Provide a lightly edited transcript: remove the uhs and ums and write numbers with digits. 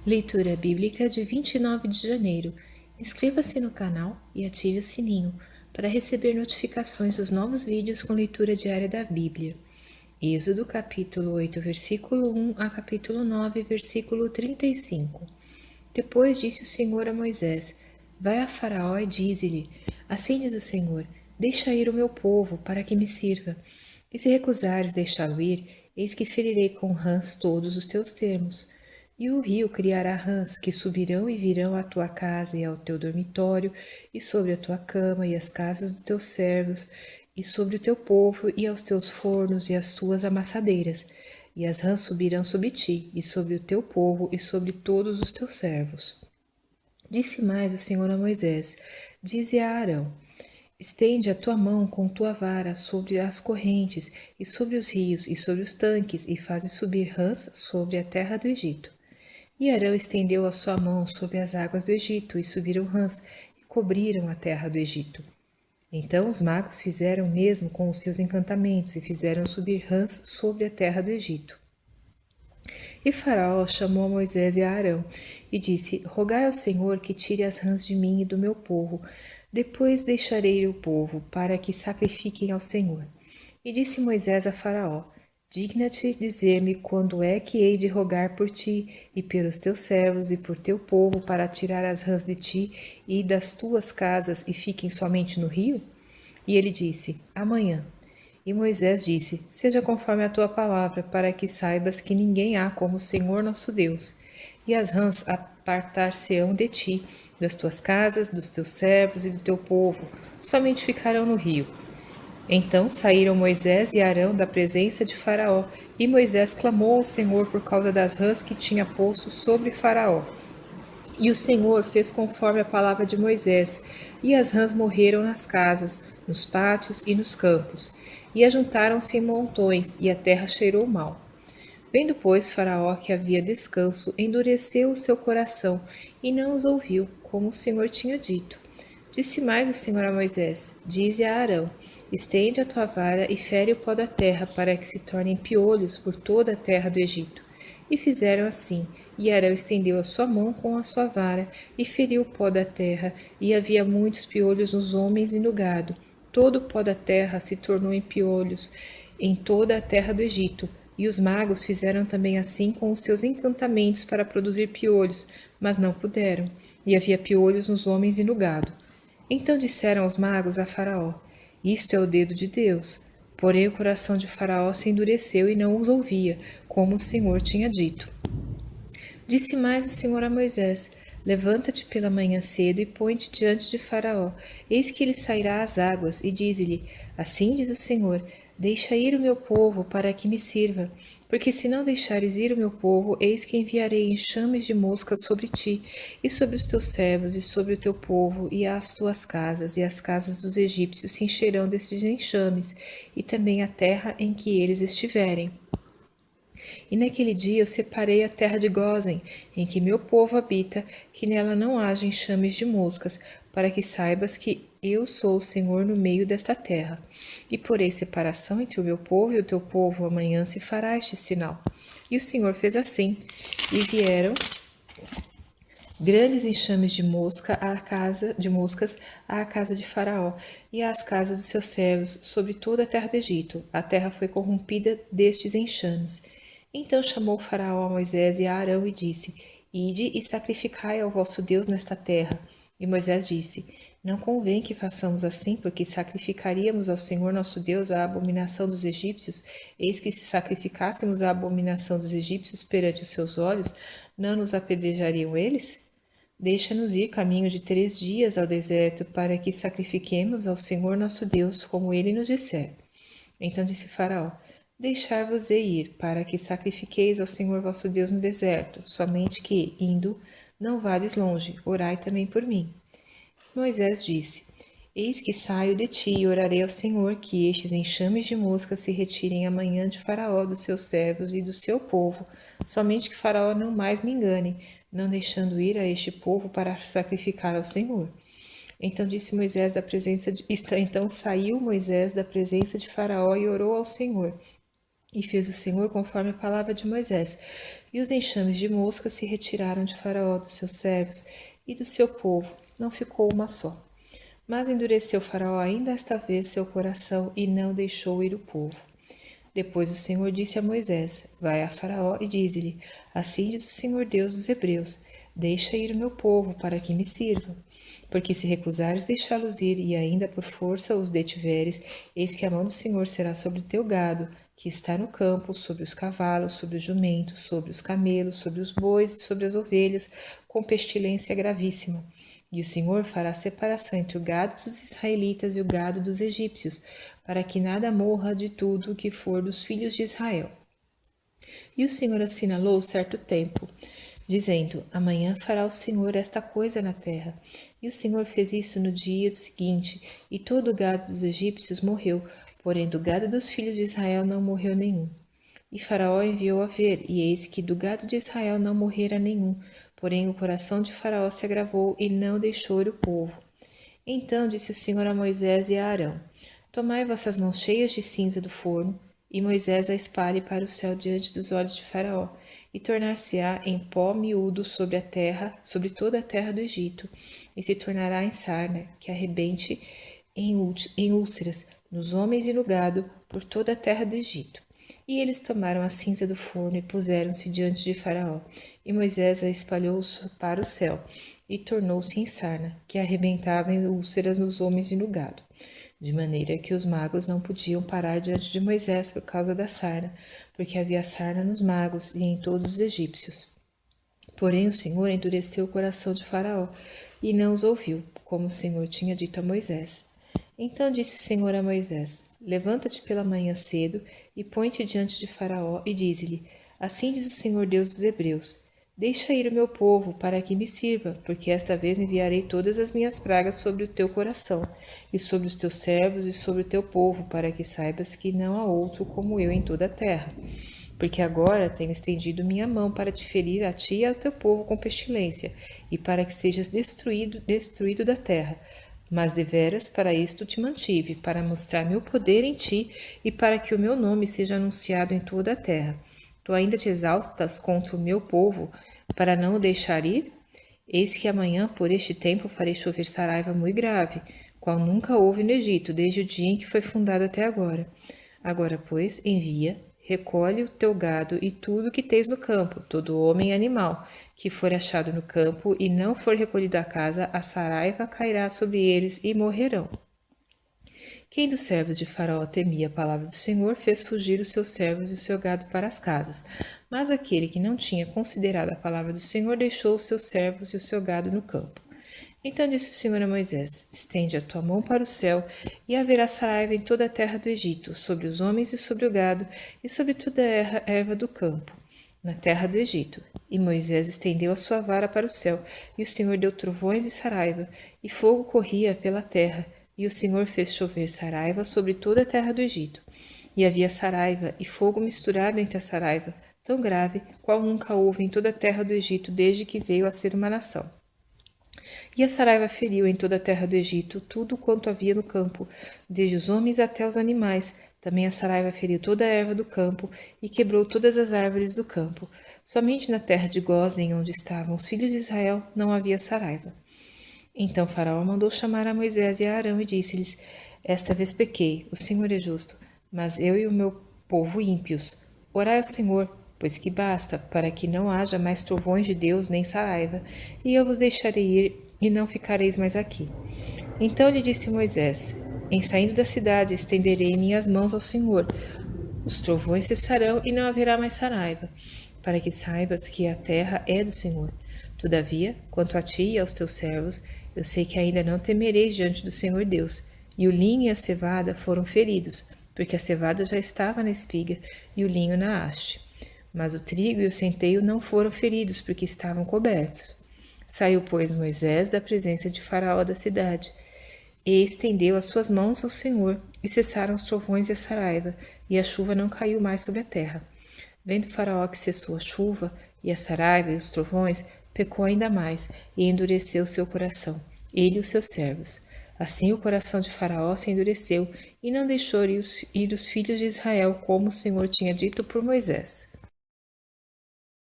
Leitura bíblica de 29 de janeiro. Inscreva-se no canal e ative o sininho para receber notificações dos novos vídeos com leitura diária da Bíblia. Êxodo capítulo 8, versículo 1 a capítulo 9, versículo 35. Depois disse o Senhor a Moisés: Vai a Faraó e dize-lhe: Assim diz o Senhor: Deixa ir o meu povo, para que me sirva. E se recusares deixá-lo ir, eis que ferirei com rãs todos os teus termos. E o rio criará rãs, que subirão e virão à tua casa e ao teu dormitório, e sobre a tua cama e as casas dos teus servos, e sobre o teu povo e aos teus fornos e as tuas amassadeiras. E as rãs subirão sobre ti, e sobre o teu povo, e sobre todos os teus servos. Disse mais o Senhor a Moisés: Dize a Arão: Estende a tua mão com tua vara sobre as correntes, e sobre os rios, e sobre os tanques, e faze subir rãs sobre a terra do Egito. E Arão estendeu a sua mão sobre as águas do Egito, e subiram rãs, e cobriram a terra do Egito. Então os magos fizeram o mesmo com os seus encantamentos, e fizeram subir rãs sobre a terra do Egito. E Faraó chamou a Moisés e a Arão, e disse: Rogai ao Senhor que tire as rãs de mim e do meu povo. Depois deixarei o povo, para que sacrifiquem ao Senhor. E disse Moisés a Faraó: Digna-te dizer-me quando é que hei de rogar por ti, e pelos teus servos, e por teu povo, para tirar as rãs de ti e das tuas casas, e fiquem somente no rio? E ele disse: Amanhã. E Moisés disse: Seja conforme a tua palavra, para que saibas que ninguém há como o Senhor nosso Deus. E as rãs apartar-se-ão de ti, das tuas casas, dos teus servos e do teu povo, somente ficarão no rio. Então saíram Moisés e Arão da presença de Faraó, e Moisés clamou ao Senhor por causa das rãs que tinha posto sobre Faraó. E o Senhor fez conforme a palavra de Moisés, e as rãs morreram nas casas, nos pátios e nos campos. E ajuntaram-se em montões, e a terra cheirou mal. Vendo, pois, Faraó que havia descanso, endureceu o seu coração, e não os ouviu, como o Senhor tinha dito. Disse mais o Senhor a Moisés: Dize a Arão: Estende a tua vara e fere o pó da terra, para que se tornem piolhos por toda a terra do Egito. E fizeram assim, e Arão estendeu a sua mão com a sua vara, e feriu o pó da terra, e havia muitos piolhos nos homens e no gado. Todo o pó da terra se tornou em piolhos em toda a terra do Egito. E os magos fizeram também assim com os seus encantamentos para produzir piolhos, mas não puderam, e havia piolhos nos homens e no gado. Então disseram os magos a Faraó: Isto é o dedo de Deus. Porém o coração de Faraó se endureceu e não os ouvia, como o Senhor tinha dito. Disse mais o Senhor a Moisés: Levanta-te pela manhã cedo e põe-te diante de Faraó. Eis que ele sairá às águas, e dize-lhe: Assim diz o Senhor: Deixa ir o meu povo, para que me sirva. Porque se não deixares ir o meu povo, eis que enviarei enxames de moscas sobre ti, e sobre os teus servos, e sobre o teu povo, e as tuas casas, e as casas dos egípcios se encherão destes enxames, e também a terra em que eles estiverem. E naquele dia eu separei a terra de Gósen, em que meu povo habita, que nela não haja enxames de moscas, para que saibas que eu sou o Senhor no meio desta terra. E porei separação entre o meu povo e o teu povo, amanhã se fará este sinal. E o Senhor fez assim, e vieram grandes enxames de moscas à casa de Faraó e às casas dos seus servos sobre toda a terra do Egito. A terra foi corrompida destes enxames. Então chamou Faraó a Moisés e a Arão e disse: Ide e sacrificai ao vosso Deus nesta terra. E Moisés disse: Não convém que façamos assim, porque sacrificaríamos ao Senhor nosso Deus a abominação dos egípcios. Eis que se sacrificássemos a abominação dos egípcios perante os seus olhos, não nos apedrejariam eles? Deixa-nos ir caminho de 3 dias ao deserto, para que sacrifiquemos ao Senhor nosso Deus, como ele nos disser. Então disse Faraó: Deixar-vos-ei ir, para que sacrifiqueis ao Senhor vosso Deus no deserto, somente que, indo, não vades longe, orai também por mim. Moisés disse: Eis que saio de ti e orarei ao Senhor que estes enxames de moscas se retirem amanhã de Faraó, dos seus servos e do seu povo, somente que Faraó não mais me engane, não deixando ir a este povo para sacrificar ao Senhor. Então disse Moisés Então saiu Moisés da presença de Faraó e orou ao Senhor. E fez o Senhor conforme a palavra de Moisés. E os enxames de moscas se retiraram de Faraó, dos seus servos e do seu povo. Não ficou uma só. Mas endureceu Faraó ainda esta vez seu coração e não deixou ir o povo. Depois o Senhor disse a Moisés: Vai a Faraó e dize-lhe: Assim diz o Senhor Deus dos Hebreus: Deixa ir o meu povo para que me sirvam. Porque se recusares deixá-los ir e ainda por força os detiveres, eis que a mão do Senhor será sobre teu gado, que está no campo, sobre os cavalos, sobre os jumentos, sobre os camelos, sobre os bois e sobre as ovelhas, com pestilência gravíssima. E o Senhor fará separação entre o gado dos israelitas e o gado dos egípcios, para que nada morra de tudo o que for dos filhos de Israel. E o Senhor assinalou certo tempo, dizendo: Amanhã fará o Senhor esta coisa na terra. E o Senhor fez isso no dia seguinte, e todo o gado dos egípcios morreu, porém do gado dos filhos de Israel não morreu nenhum. E Faraó enviou a ver, e eis que do gado de Israel não morrera nenhum, porém o coração de Faraó se agravou e não deixou ir o povo. Então disse o Senhor a Moisés e a Arão: Tomai vossas mãos cheias de cinza do forno, e Moisés a espalhe para o céu diante dos olhos de Faraó, e tornar-se-á em pó miúdo sobre a terra, sobre toda a terra do Egito, e se tornará em sarna, que arrebente em úlceras, nos homens e no gado, por toda a terra do Egito. E eles tomaram a cinza do forno e puseram-se diante de Faraó. E Moisés a espalhou para o céu, e tornou-se em sarna, que arrebentava em úlceras nos homens e no gado. De maneira que os magos não podiam parar diante de Moisés por causa da sarna, porque havia sarna nos magos e em todos os egípcios. Porém o Senhor endureceu o coração de Faraó, e não os ouviu, como o Senhor tinha dito a Moisés. Então disse o Senhor a Moisés: Levanta-te pela manhã cedo e põe-te diante de Faraó e dize-lhe: Assim diz o Senhor Deus dos Hebreus: Deixa ir o meu povo para que me sirva, porque esta vez enviarei todas as minhas pragas sobre o teu coração, e sobre os teus servos e sobre o teu povo, para que saibas que não há outro como eu em toda a terra. Porque agora tenho estendido minha mão para te ferir a ti e ao teu povo com pestilência, e para que sejas destruído da terra. Mas deveras para isto te mantive, para mostrar meu poder em ti e para que o meu nome seja anunciado em toda a terra. Tu ainda te exaltas contra o meu povo, para não o deixar ir? Eis que amanhã, por este tempo, farei chover saraiva muito grave, qual nunca houve no Egito, desde o dia em que foi fundado até agora. Agora, pois, envia, recolhe o teu gado e tudo o que tens no campo, todo homem e animal, que for achado no campo e não for recolhido à casa, a saraiva cairá sobre eles e morrerão. Quem dos servos de Faraó temia a palavra do Senhor fez fugir os seus servos e o seu gado para as casas. Mas aquele que não tinha considerado a palavra do Senhor deixou os seus servos e o seu gado no campo. Então disse o Senhor a Moisés: Estende a tua mão para o céu, e haverá saraiva em toda a terra do Egito, sobre os homens e sobre o gado, e sobre toda a erva do campo, na terra do Egito. E Moisés estendeu a sua vara para o céu, e o Senhor deu trovões e saraiva, e fogo corria pela terra, e o Senhor fez chover saraiva sobre toda a terra do Egito. E havia saraiva e fogo misturado entre a saraiva, tão grave, qual nunca houve em toda a terra do Egito desde que veio a ser uma nação. E a saraiva feriu em toda a terra do Egito tudo quanto havia no campo, desde os homens até os animais. Também a saraiva feriu toda a erva do campo e quebrou todas as árvores do campo. Somente na terra de Gósen, onde estavam os filhos de Israel, não havia saraiva. Então Faraó mandou chamar a Moisés e a Arão e disse-lhes: Esta vez pequei, o Senhor é justo, mas eu e o meu povo ímpios. Orai ao Senhor, pois que basta, para que não haja mais trovões de Deus nem saraiva, e eu vos deixarei ir e não ficareis mais aqui. Então lhe disse Moisés: Em saindo da cidade estenderei minhas mãos ao Senhor. Os trovões cessarão e não haverá mais saraiva, para que saibas que a terra é do Senhor. Todavia, quanto a ti e aos teus servos, eu sei que ainda não temereis diante do Senhor Deus. E o linho e a cevada foram feridos, porque a cevada já estava na espiga e o linho na haste. Mas o trigo e o centeio não foram feridos, porque estavam cobertos. Saiu, pois, Moisés da presença de Faraó da cidade, e estendeu as suas mãos ao Senhor, e cessaram os trovões e a saraiva, e a chuva não caiu mais sobre a terra. Vendo Faraó que cessou a chuva, e a saraiva e os trovões, pecou ainda mais, e endureceu seu coração, ele e os seus servos. Assim o coração de Faraó se endureceu e não deixou ir os filhos de Israel, como o Senhor tinha dito por Moisés.